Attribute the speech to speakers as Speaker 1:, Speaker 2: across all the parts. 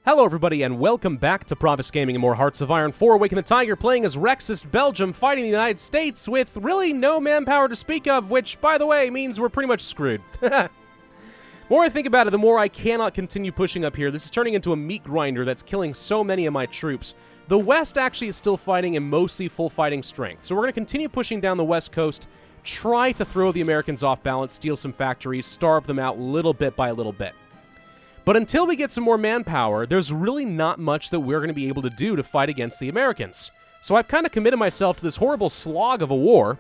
Speaker 1: Hello everybody and welcome back to Pravus Gaming and more Hearts of Iron 4 Awaken the Tiger, playing as Rexist Belgium, fighting the United States with really no manpower to speak of, which, by the way, means we're pretty much screwed. The more I think about it, the more I cannot continue pushing up here. This is turning into a meat grinder that's killing so many of my troops. The West actually is still fighting in mostly full fighting strength, so we're going to continue pushing down the West Coast, try to throw the Americans off balance, steal some factories, starve them out little bit by little bit. But until we get some more manpower, there's really not much that we're going to be able to do to fight against the Americans. So I've kind of committed myself to this horrible slog of a war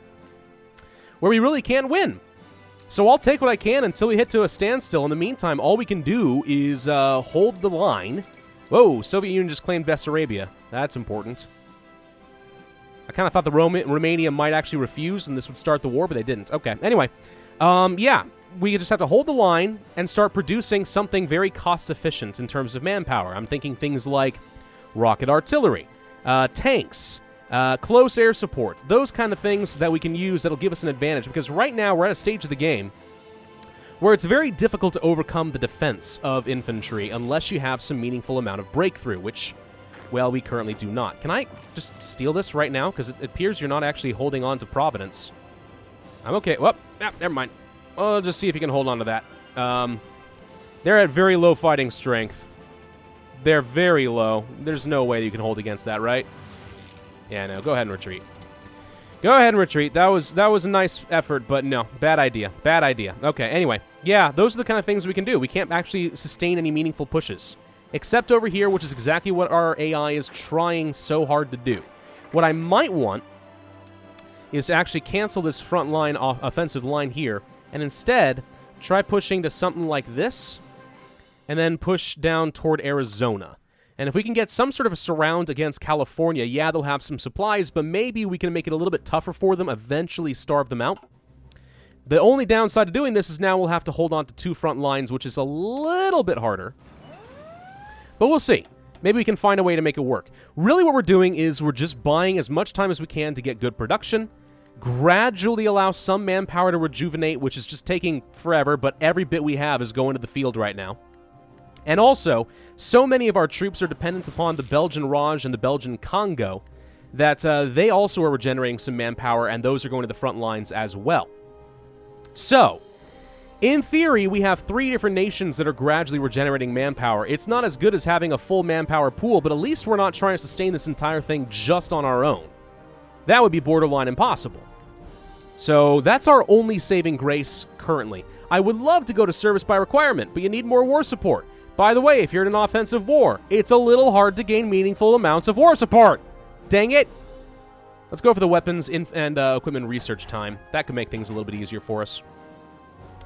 Speaker 1: where we really can't win. So I'll take what I can until we hit to a standstill. In the meantime, all we can do is hold the line. Whoa, Soviet Union just claimed Bessarabia. That's important. I kind of thought the Romania might actually refuse and this would start the war, but they didn't. Okay, anyway. Yeah. We just have to hold the line and start producing something very cost-efficient in terms of manpower. I'm thinking things like rocket artillery, tanks, close air support, those kind of things that we can use that'll give us an advantage. Because right now we're at a stage of the game where it's very difficult to overcome the defense of infantry unless you have some meaningful amount of breakthrough, which, well, we currently do not. Can I just steal this right now? Because it appears you're not actually holding on to Providence. I'm okay. Well, never mind. Well, just see if you can hold on to that. They're at very low fighting strength. They're very low. There's no way you can hold against that, right? Yeah, no. Go ahead and retreat. Go ahead and retreat. That was a nice effort, but no. Bad idea. Bad idea. Okay, anyway. Yeah, those are the kind of things we can do. We can't actually sustain any meaningful pushes. Except over here, which is exactly what our AI is trying so hard to do. What I might want is to actually cancel this front line, offensive line here, and instead, try pushing to something like this, and then push down toward Arizona. And if we can get some sort of a surround against California, yeah, they'll have some supplies, but maybe we can make it a little bit tougher for them, eventually starve them out. The only downside to doing this is now we'll have to hold on to two front lines, which is a little bit harder. But we'll see. Maybe we can find a way to make it work. Really what we're doing is we're just buying as much time as we can to get good production, gradually allow some manpower to rejuvenate, which is just taking forever, but every bit we have is going to the field right now. And also, so many of our troops are dependent upon the Belgian Raj and the Belgian Congo that they also are regenerating some manpower, and those are going to the front lines as well. So, in theory, we have three different nations that are gradually regenerating manpower. It's not as good as having a full manpower pool, but at least we're not trying to sustain this entire thing just on our own. That would be borderline impossible. So that's our only saving grace currently. I would love to go to service by requirement, but you need more war support. By the way, if you're in an offensive war, it's a little hard to gain meaningful amounts of war support. Dang it. Let's go for the weapons and equipment research time. That could make things a little bit easier for us.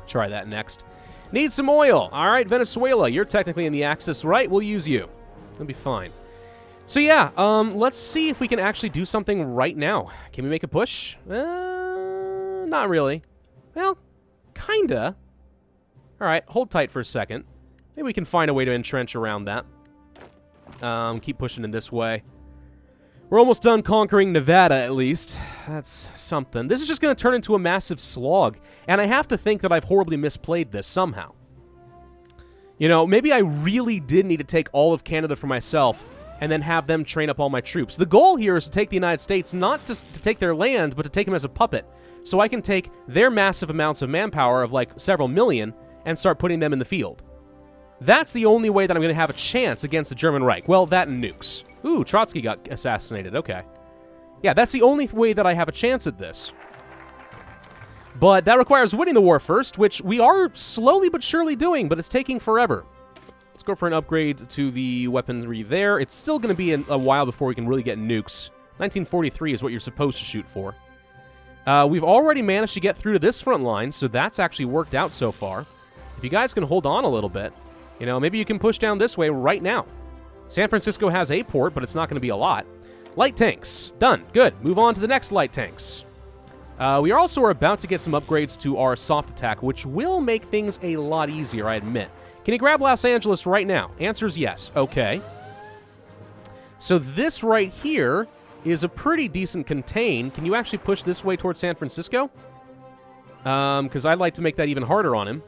Speaker 1: Try that next. Need some oil. All right, Venezuela, you're technically in the Axis, right? We'll use you. It'll be fine. So yeah, let's see if we can actually do something right now. Can we make a push? Not really. Well, kinda. Alright, hold tight for a second. Maybe we can find a way to entrench around that. Keep pushing in this way. We're almost done conquering Nevada, at least. That's something. This is just going to turn into a massive slog, and I have to think that I've horribly misplayed this somehow. You know, maybe I really did need to take all of Canada for myself, and then have them train up all my troops. The goal here is to take the United States, not just to take their land, but to take them as a puppet. So I can take their massive amounts of manpower of like several million and start putting them in the field. That's the only way that I'm going to have a chance against the German Reich. Well, that and nukes. Ooh, Trotsky got assassinated. Okay. Yeah, that's the only way that I have a chance at this. But that requires winning the war first, which we are slowly but surely doing, but it's taking forever. Let's go for an upgrade to the weaponry there. It's still going to be a while before we can really get nukes. 1943 is what you're supposed to shoot for. We've already managed to get through to this front line, so that's actually worked out so far. If you guys can hold on a little bit, you know, maybe you can push down this way right now. San Francisco has a port, but it's not going to be a lot. Light tanks. Done. Good. Move on to the next light tanks. We also are about to get some upgrades to our soft attack, which will make things a lot easier, I admit. Can you grab Los Angeles right now? Answer's yes. Okay. So this right here is a pretty decent contain. Can you actually push this way towards San Francisco? Because I'd like to make that even harder on him.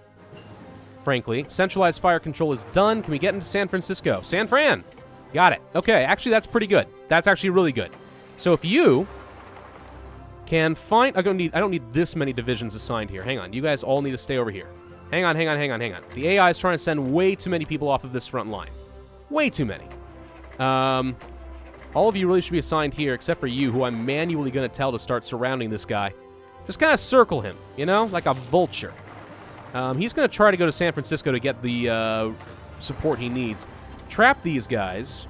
Speaker 1: frankly. Centralized fire control is done. Can we get into San Francisco? San Fran! Got it. Okay, actually, that's pretty good. That's actually really good. So if you can find... I don't need this many divisions assigned here. Hang on. You guys all need to stay over here. Hang on. The AI is trying to send way too many people off of this front line. Way too many. All of you really should be assigned here, except for you, who I'm manually going to tell to start surrounding this guy. Just kind of circle him, you know, like a vulture. He's going to try to go to San Francisco to get the support he needs. Trap these guys.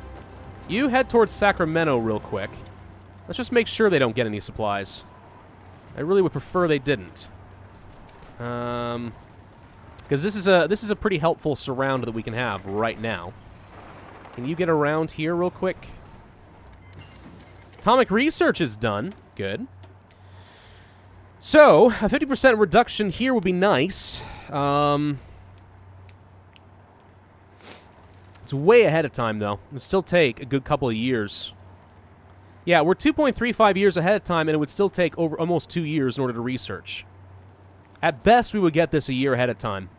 Speaker 1: You head towards Sacramento real quick. Let's just make sure they don't get any supplies. I really would prefer they didn't. Because this is a pretty helpful surround that we can have right now. Can you get around here real quick? Atomic research is done. Good. So, a 50% reduction here would be nice. It's way ahead of time, though. It would still take a good couple of years. Yeah, we're 2.35 years ahead of time, and it would still take over almost 2 years in order to research. At best, we would get this a year ahead of time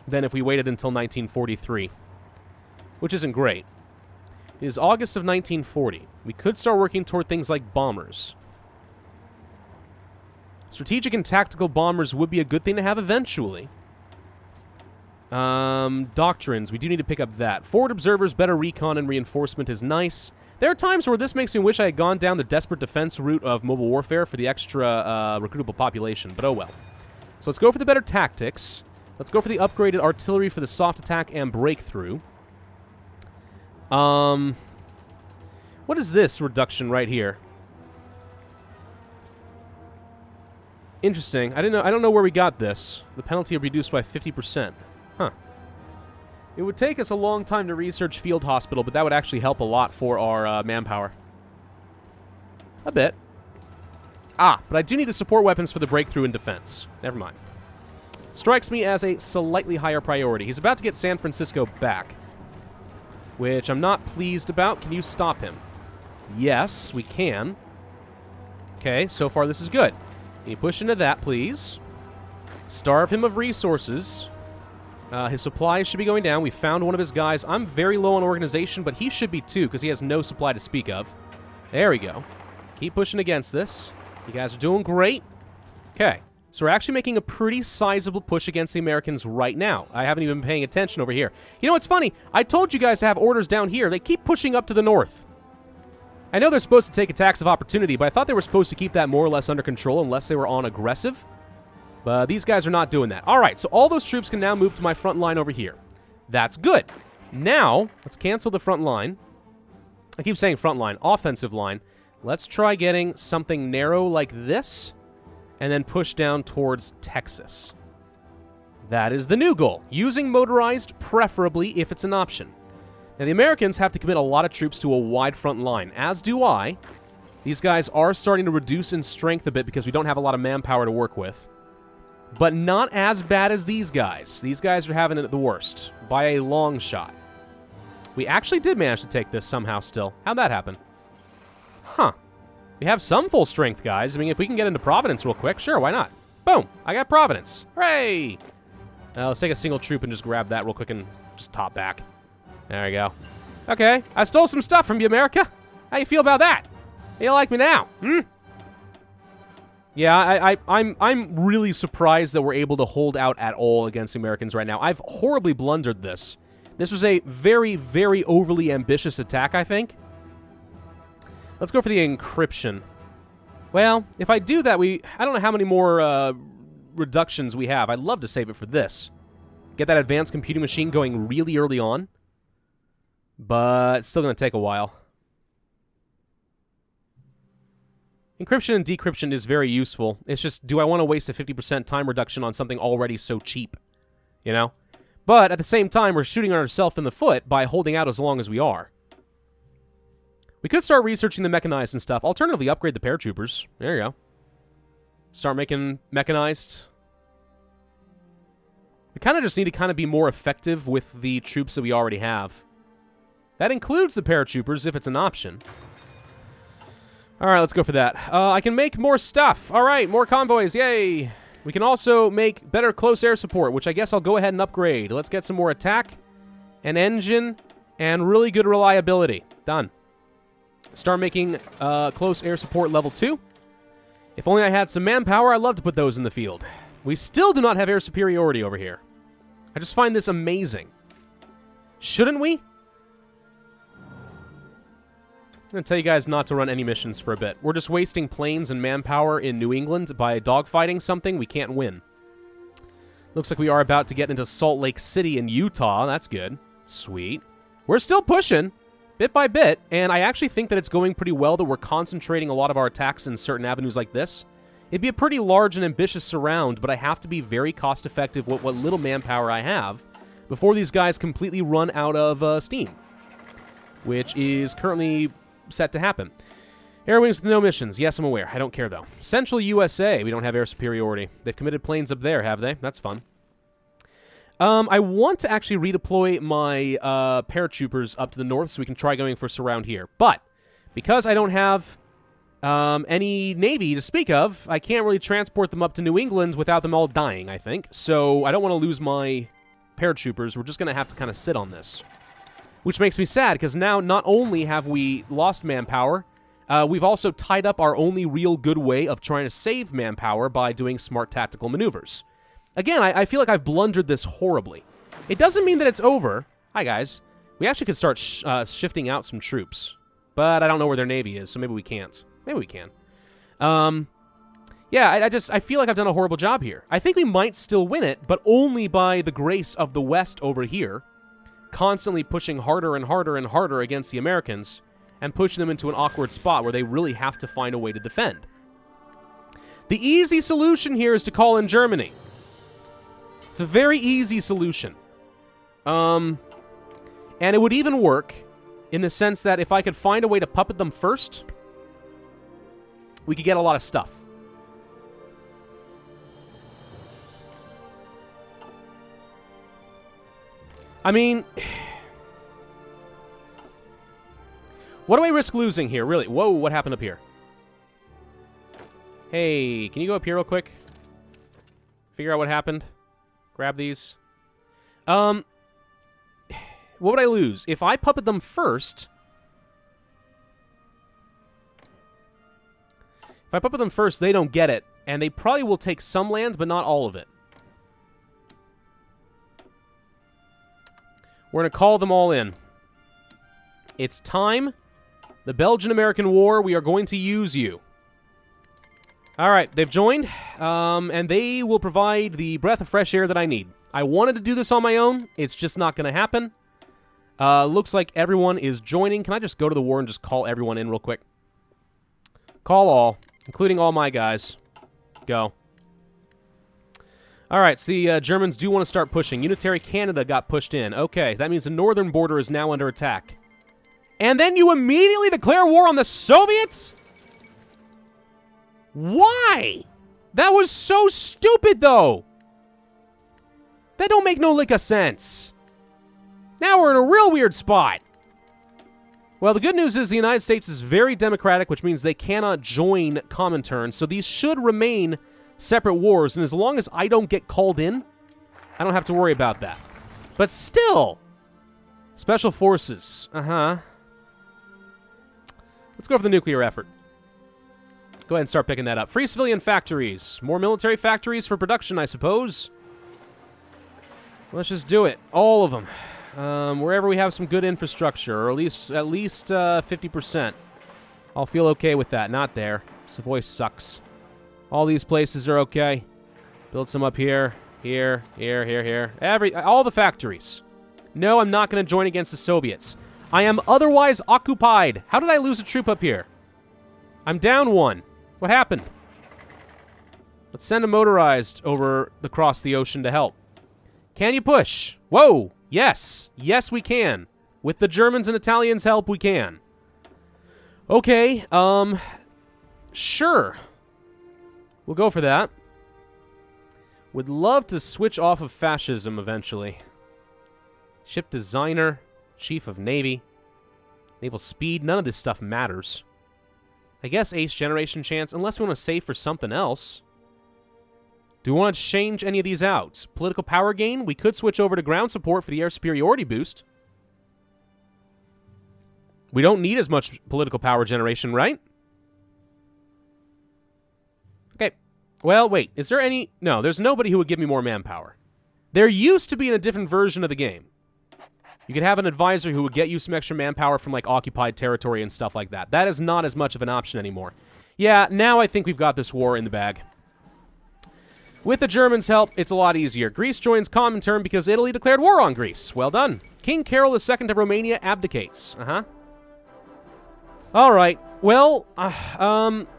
Speaker 1: than if we waited until 1943, which isn't great. It is August of 1940. We could start working toward things like bombers. Strategic and tactical bombers would be a good thing to have eventually. Doctrines. We do need to pick up that. Forward observers, better recon, and reinforcement is nice. There are times where this makes me wish I had gone down the desperate defense route of mobile warfare for the extra recruitable population, but oh well. So let's go for the better tactics. Let's go for the upgraded artillery for the soft attack and breakthrough. What is this reduction right here? Interesting. I don't know where we got this. The penalty reduced by 50%. Huh. It would take us a long time to research field hospital, but that would actually help a lot for our manpower. A bit. Ah, but I do need the support weapons for the breakthrough and defense. Never mind. Strikes me as a slightly higher priority. He's about to get San Francisco back, which I'm not pleased about. Can you stop him? Yes, we can. Okay, so far this is good. Can you push into that, please? Starve him of resources. His supplies should be going down. We found one of his guys. I'm very low on organization, but he should be too, because he has no supply to speak of. There we go. Keep pushing against this. You guys are doing great. Okay, so we're actually making a pretty sizable push against the Americans right now. I haven't even been paying attention over here. You know what's funny? I told you guys to have orders down here. They keep pushing up to the north. I know they're supposed to take attacks of opportunity, but I thought they were supposed to keep that more or less under control unless they were on aggressive. But these guys are not doing that. All right, so all those troops can now move to my front line over here. That's good. Now, let's cancel the front line. I keep saying front line, offensive line. Let's try getting something narrow like this, and then push down towards Texas. That is the new goal. Using motorized, preferably if it's an option. Now, the Americans have to commit a lot of troops to a wide front line, as do I. These guys are starting to reduce in strength a bit because we don't have a lot of manpower to work with. But not as bad as these guys. These guys are having it the worst, by a long shot. We actually did manage to take this somehow still. How'd that happen? Huh. We have some full strength, guys. I mean, if we can get into Providence real quick, sure, why not? Boom! I got Providence. Hooray! Let's take a single troop and just grab that real quick and just top back. There we go. Okay, I stole some stuff from you, America. How you feel about that? How you like me now? Yeah, I'm really surprised that we're able to hold out at all against the Americans right now. I've horribly blundered this. This was a very, very overly ambitious attack, I think. Let's go for the encryption. Well, if I do that, I don't know how many more reductions we have. I'd love to save it for this. Get that advanced computing machine going really early on. But it's still going to take a while. Encryption and decryption is very useful. It's just, do I want to waste a 50% time reduction on something already so cheap? You know? But at the same time, we're shooting ourselves in the foot by holding out as long as we are. We could start researching the mechanized and stuff. Alternatively, upgrade the paratroopers. There you go. Start making mechanized. We kind of just need to be more effective with the troops that we already have. That includes the paratroopers if it's an option. All right, let's go for that. I can make more stuff. All right, more convoys. Yay. We can also make better close air support, which I guess I'll go ahead and upgrade. Let's get some more attack, an engine, and really good reliability. Done. Start making close air support level 2. If only I had some manpower, I'd love to put those in the field. We still do not have air superiority over here. I just find this amazing. Shouldn't we? I'm going to tell you guys not to run any missions for a bit. We're just wasting planes and manpower in New England by dogfighting something we can't win. Looks like we are about to get into Salt Lake City in Utah. That's good. Sweet. We're still pushing, bit by bit, and I actually think that it's going pretty well that we're concentrating a lot of our attacks in certain avenues like this. It'd be a pretty large and ambitious surround, but I have to be very cost-effective with what little manpower I have before these guys completely run out of steam, which is currently set to happen. Air wings with no missions. Yes, I'm aware. I don't care, though. Central USA, we don't have air superiority. They've committed planes up there, have they? That's fun. I want to actually redeploy my paratroopers up to the north so we can try going for surround here. But because I don't have any navy to speak of, I can't really transport them up to New England without them all dying, I think. So I don't want to lose my paratroopers. We're just going to have to kind of sit on this. Which makes me sad, because now not only have we lost manpower, we've also tied up our only real good way of trying to save manpower by doing smart tactical maneuvers. Again, I feel like I've blundered this horribly. It doesn't mean that it's over. Hi, guys. We actually could start shifting out some troops. But I don't know where their navy is, so maybe we can't. Maybe we can. Yeah, I feel like I've done a horrible job here. I think we might still win it, but only by the grace of the West over here, constantly pushing harder and harder and harder against the Americans and pushing them into an awkward spot where they really have to find a way to defend. The easy solution here is to call in Germany. It's a very easy solution. And it would even work in the sense that if I could find a way to puppet them first, we could get a lot of stuff. I mean, what do I risk losing here, really? Whoa, what happened up here? Hey, can you go up here real quick? Figure out what happened? Grab these. What would I lose? If I puppet them first... If I puppet them first, they don't get it. And they probably will take some lands, but not all of it. We're going to call them all in. It's time. The Belgian-American War, we are going to use you. All right, they've joined, and they will provide the breath of fresh air that I need. I wanted to do this on my own. It's just not going to happen. Looks like everyone is joining. Can I just go to the war and just call everyone in real quick? Call all, including all my guys. Go. All right, so the Germans do want to start pushing. Unitary Canada got pushed in. Okay, that means the northern border is now under attack. And then you immediately declare war on the Soviets? Why? That was so stupid, though. That don't make no lick of sense. Now we're in a real weird spot. Well, the good news is the United States is very democratic, which means they cannot join Comintern, so these should remain separate wars, and as long as I don't get called in, I don't have to worry about that. But still, Special Forces, Let's go for the nuclear effort. Go ahead and start picking that up. Free civilian factories. More military factories for production, I suppose. Let's just do it. All of them. Wherever we have some good infrastructure, or at least 50%. I'll feel okay with that. Not there. Savoy sucks. All these places are okay. Build some up here, here. All the factories. No, I'm not going to join against the Soviets. I am otherwise occupied. How did I lose a troop up here? I'm down one. What happened? Let's send a motorized across the ocean to help. Can you push? Whoa! Yes. Yes, we can. With the Germans and Italians' help, we can. Okay, sure. We'll go for that. Would love to switch off of fascism eventually. Ship designer, chief of navy, naval speed, none of this stuff matters. I guess 8th generation chance, unless we want to save for something else. Do we want to change any of these out? Political power gain? We could switch over to ground support for the air superiority boost. We don't need as much political power generation, right? Okay. Well, wait. Is there any... No, there's nobody who would give me more manpower. There used to be in a different version of the game. You could have an advisor who would get you some extra manpower from, like, occupied territory and stuff like that. That is not as much of an option anymore. Yeah, now I think we've got this war in the bag. With the Germans' help, it's a lot easier. Greece joins Comintern because Italy declared war on Greece. Well done. King Carol II of Romania abdicates. All right. Well,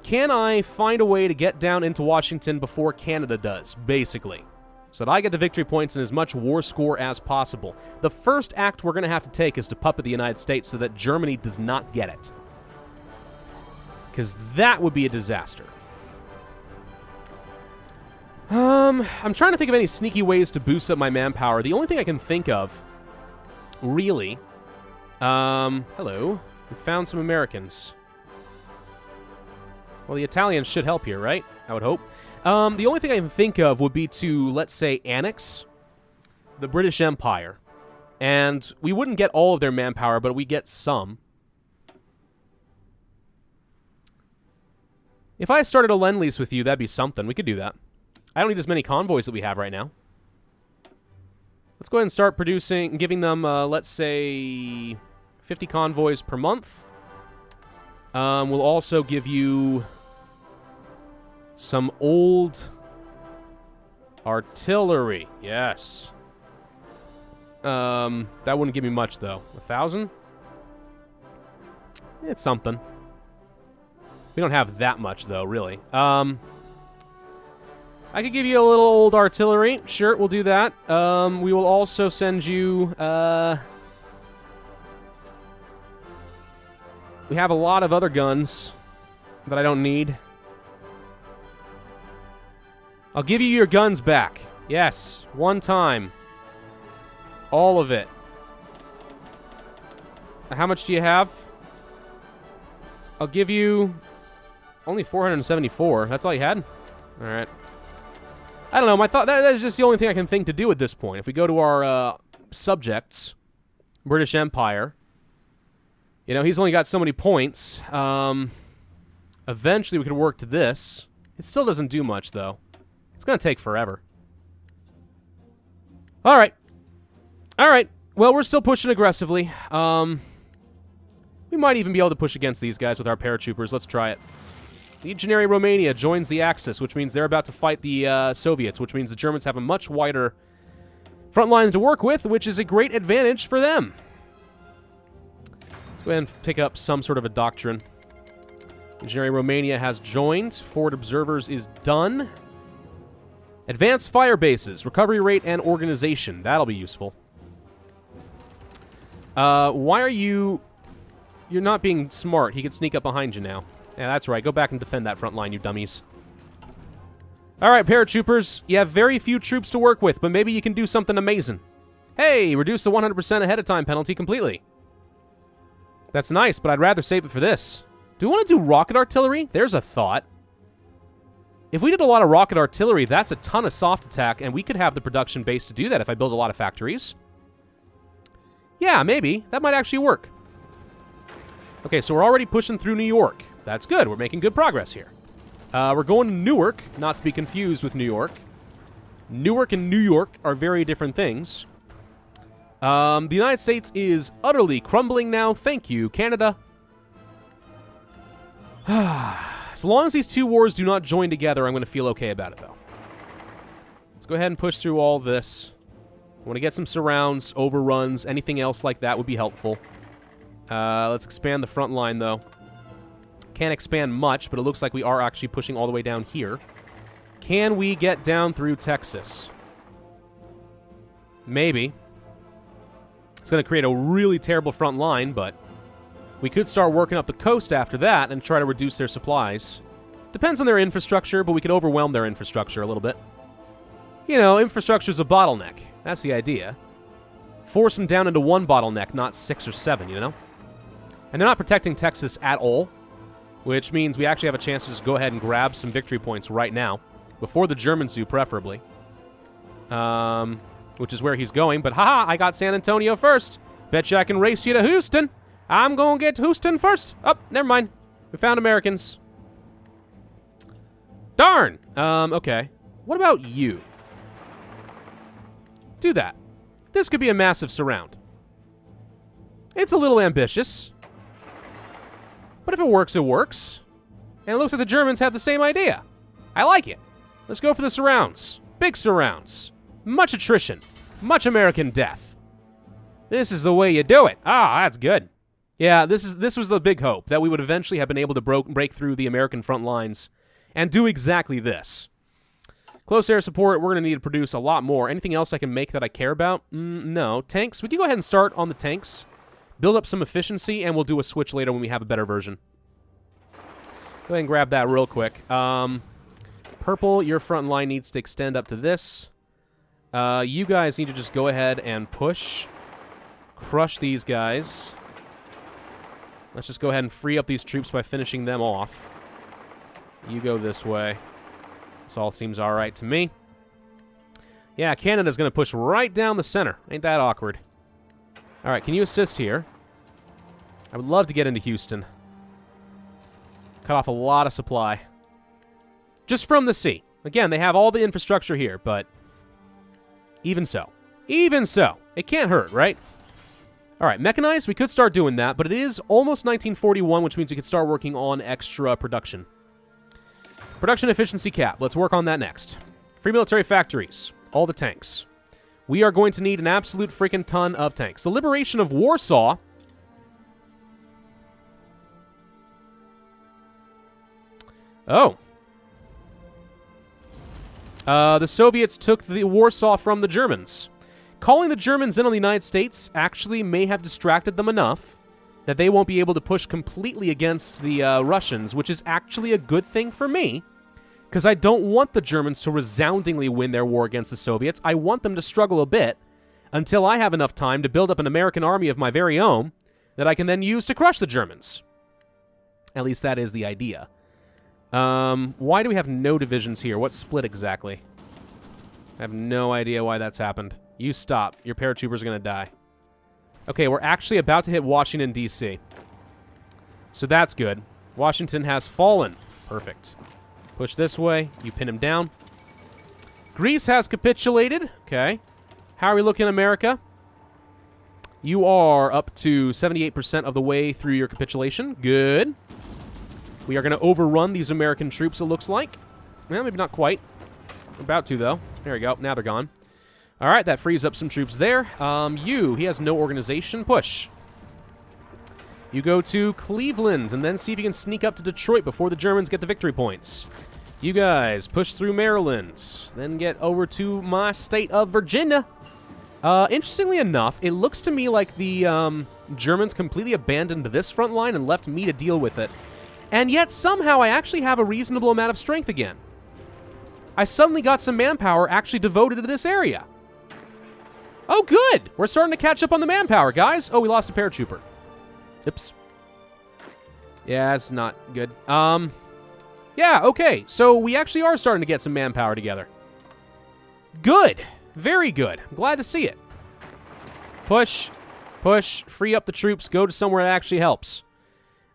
Speaker 1: can I find a way to get down into Washington before Canada does, basically? So that I get the victory points and as much war score as possible. The first act we're going to have to take is to puppet the United States so that Germany does not get it. Because that would be a disaster. I'm trying to think of any sneaky ways to boost up my manpower. The only thing I can think of, really... hello. We found some Americans. Well, the Italians should help here, right? I would hope. The only thing I can think of would be to, let's say, annex the British Empire. And we wouldn't get all of their manpower, but we get some. If I started a Lend-Lease with you, that'd be something. We could do that. I don't need as many convoys that we have right now. Let's go ahead and start producing, giving them, let's say, 50 convoys per month. We'll also give you some old artillery. Yes. That wouldn't give me much, though. 1,000? It's something. We don't have that much, though, really. I could give you a little old artillery. Sure, we'll do that. We will also send you... we have a lot of other guns that I don't need. I'll give you your guns back. Yes, one time. All of it. How much do you have? I'll give you... only 474. That's all you had? Alright. I don't know. My thought that is just the only thing I can think to do at this point. If we go to our subjects, British Empire, you know, he's only got so many points. Eventually we could work to this. It still doesn't do much, though. It's going to take forever. All right. All right. Well, we're still pushing aggressively. We might even be able to push against these guys with our paratroopers. Let's try it. Legionary Romania joins the Axis, which means they're about to fight the Soviets, which means the Germans have a much wider front line to work with, which is a great advantage for them. Let's go ahead and pick up some sort of a doctrine. Legionary Romania has joined. Forward Observers is done. Advanced fire bases, recovery rate, and organization. That'll be useful. Why are you... You're not being smart. He could sneak up behind you now. Yeah, that's right. Go back and defend that front line, you dummies. All right, paratroopers. You have very few troops to work with, but maybe you can do something amazing. Hey, reduce the 100% ahead of time penalty completely. That's nice, but I'd rather save it for this. Do we want to do rocket artillery? There's a thought. If we did a lot of rocket artillery, that's a ton of soft attack, and we could have the production base to do that if I build a lot of factories. Yeah, maybe. That might actually work. Okay, so we're already pushing through New York. That's good. We're making good progress here. We're going to Newark, not to be confused with New York. Newark and New York are very different things. The United States is utterly crumbling now. Thank you, Canada. As long as these two wars do not join together, I'm going to feel okay about it, though. Let's go ahead and push through all this. I want to get some surrounds, overruns, anything else like that would be helpful. Let's expand the front line, though. Can't expand much, but it looks like we are actually pushing all the way down here. Can we get down through Texas? Maybe. It's going to create a really terrible front line, but we could start working up the coast after that and try to reduce their supplies. Depends on their infrastructure, but we could overwhelm their infrastructure a little bit. You know, infrastructure's a bottleneck. That's the idea. Force them down into one bottleneck, not 6 or 7, you know? And they're not protecting Texas at all, which means we actually have a chance to just go ahead and grab some victory points right now. Before the Germans do, preferably. Which is where he's going. But haha, I got San Antonio first. Betcha I can race you to Houston. I'm gonna get to Houston first. Oh, never mind. We found Americans. Darn! Okay. What about you? Do that. This could be a massive surround. It's a little ambitious. But if it works, it works. And it looks like the Germans have the same idea. I like it. Let's go for the surrounds. Big surrounds. Much attrition. Much American death. This is the way you do it. Ah, that's good. Yeah, this was the big hope, that we would eventually have been able to break through the American front lines and do exactly this. Close air support, we're going to need to produce a lot more. Anything else I can make that I care about? No. Tanks, we can go ahead and start on the tanks. Build up some efficiency, and we'll do a switch later when we have a better version. Go ahead and grab that real quick. Purple, your front line needs to extend up to this. You guys need to just go ahead and push. Crush these guys. Let's just go ahead and free up these troops by finishing them off. You go this way. This all seems all right to me. Yeah, Canada's going to push right down the center. Ain't that awkward. All right, can you assist here? I would love to get into Houston. Cut off a lot of supply. Just from the sea. Again, they have all the infrastructure here, but even so. Even so. It can't hurt, right? All right, mechanized, we could start doing that, but it is almost 1941, which means we could start working on extra production. Production efficiency cap. Let's work on that next. Free military factories. All the tanks. We are going to need an absolute freaking ton of tanks. The liberation of Warsaw. Oh. The Soviets took the Warsaw from the Germans. Calling the Germans in on the United States actually may have distracted them enough that they won't be able to push completely against the Russians, which is actually a good thing for me, because I don't want the Germans to resoundingly win their war against the Soviets. I want them to struggle a bit until I have enough time to build up an American army of my very own that I can then use to crush the Germans. At least that is the idea. Why do we have no divisions here? What's split exactly? I have no idea why that's happened. You stop. Your paratroopers are going to die. Okay, we're actually about to hit Washington, D.C. So that's good. Washington has fallen. Perfect. Push this way. You pin him down. Greece has capitulated. Okay. How are we looking, America? You are up to 78% of the way through your capitulation. Good. We are going to overrun these American troops, it looks like. Well, maybe not quite. We're about to, though. There we go. Now they're gone. All right, that frees up some troops there. He has no organization. Push. You go to Cleveland, and then see if you can sneak up to Detroit before the Germans get the victory points. You guys push through Maryland, then get over to my state of Virginia. Interestingly enough, it looks to me like the Germans completely abandoned this front line and left me to deal with it. And yet, somehow, I actually have a reasonable amount of strength again. I suddenly got some manpower actually devoted to this area. Oh, good! We're starting to catch up on the manpower, guys. Oh, we lost a paratrooper. Oops. Yeah, that's not good. Yeah, okay. So we actually are starting to get some manpower together. Good. Very good. I'm glad to see it. Push. Push. Free up the troops. Go to somewhere that actually helps.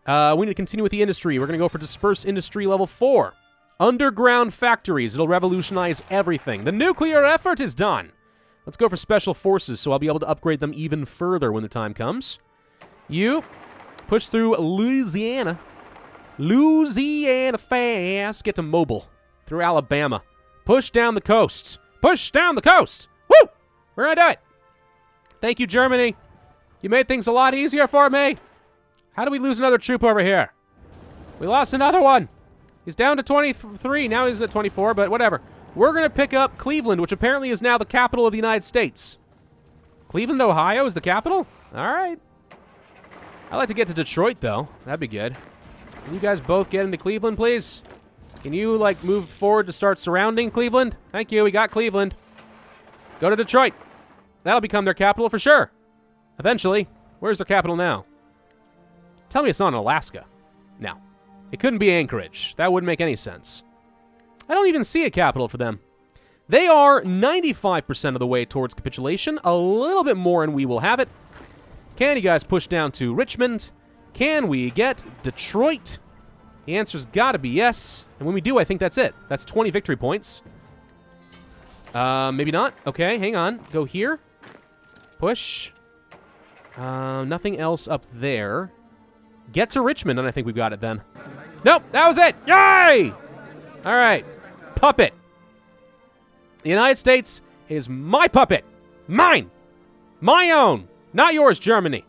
Speaker 1: We need to continue with the industry. We're going to go for dispersed industry level 4. Underground factories. It'll revolutionize everything. The nuclear effort is done. Let's go for special forces, so I'll be able to upgrade them even further when the time comes. You push through Louisiana. Louisiana fast. Get to Mobile. Through Alabama. Push down the coast. Push down the coast. Woo! We're going to do it. Thank you, Germany. You made things a lot easier for me. How do we lose another troop over here? We lost another one. He's down to 23. Now he's at 24, but whatever. We're going to pick up Cleveland, which apparently is now the capital of the United States. Cleveland, Ohio is the capital? All right. I'd like to get to Detroit, though. That'd be good. Can you guys both get into Cleveland, please? Can you, like, move forward to start surrounding Cleveland? Thank you. We got Cleveland. Go to Detroit. That'll become their capital for sure. Eventually. Where's their capital now? Tell me it's not in Alaska. No. It couldn't be Anchorage. That wouldn't make any sense. I don't even see a capital for them. They are 95% of the way towards capitulation. A little bit more and we will have it. Can you guys push down to Richmond? Can we get Detroit? The answer's got to be yes. And when we do, I think that's it. That's 20 victory points. Maybe not. Okay, hang on. Go here. Push. Nothing else up there. Get to Richmond, and I think we've got it then. Nope, that was it. Yay! All right. Puppet. The United States is my puppet. Mine. My own. Not yours, Germany.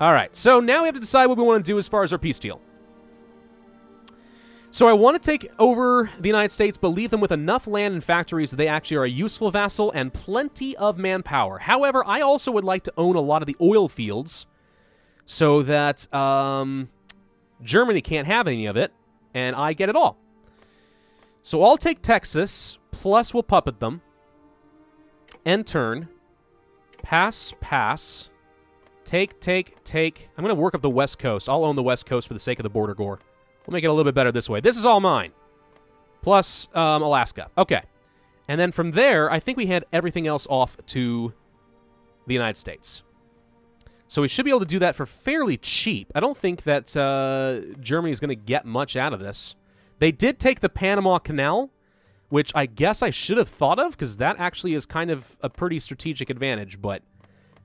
Speaker 1: All right, so now we have to decide what we want to do as far as our peace deal. So I want to take over the United States, but leave them with enough land and factories that they actually are a useful vassal and plenty of manpower. However, I also would like to own a lot of the oil fields so that Germany can't have any of it, and I get it all. So I'll take Texas, plus we'll puppet them. End turn. Pass, pass. Take. I'm going to work up the West Coast. I'll own the West Coast for the sake of the border gore. We'll make it a little bit better this way. This is all mine. Plus Alaska. Okay. And then from there, I think we hand everything else off to the United States. So we should be able to do that for fairly cheap. I don't think that Germany is going to get much out of this. They did take the Panama Canal, which I guess I should have thought of, because that actually is kind of a pretty strategic advantage. But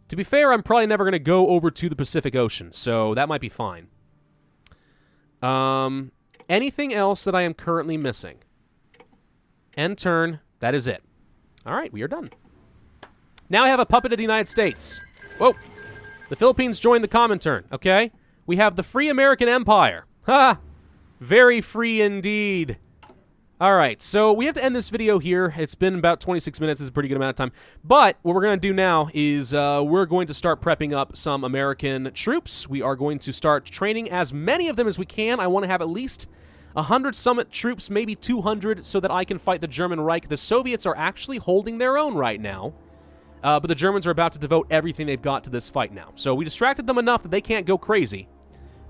Speaker 1: to be fair, I'm probably never going to go over to the Pacific Ocean, so that might be fine. Anything else that I am currently missing? End turn. That is it. All right, we are done. Now I have a puppet of the United States. Whoa. The Philippines joined the Comintern, okay? We have the Free American Empire. Ha! Very free indeed. All right, so we have to end this video here. It's been about 26 minutes. It's a pretty good amount of time. But what we're going to do now is we're going to start prepping up some American troops. We are going to start training as many of them as we can. I want to have at least 100 summit troops, maybe 200, so that I can fight the German Reich. The Soviets are actually holding their own right now. But the Germans are about to devote everything they've got to this fight now. So we distracted them enough that they can't go crazy.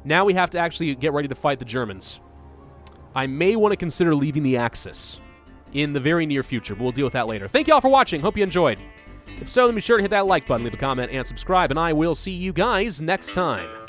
Speaker 1: Now we have to actually get ready to fight the Germans. I may want to consider leaving the Axis in the very near future, but we'll deal with that later. Thank you all for watching. Hope you enjoyed. If so, then be sure to hit that like button, leave a comment, and subscribe, and I will see you guys next time.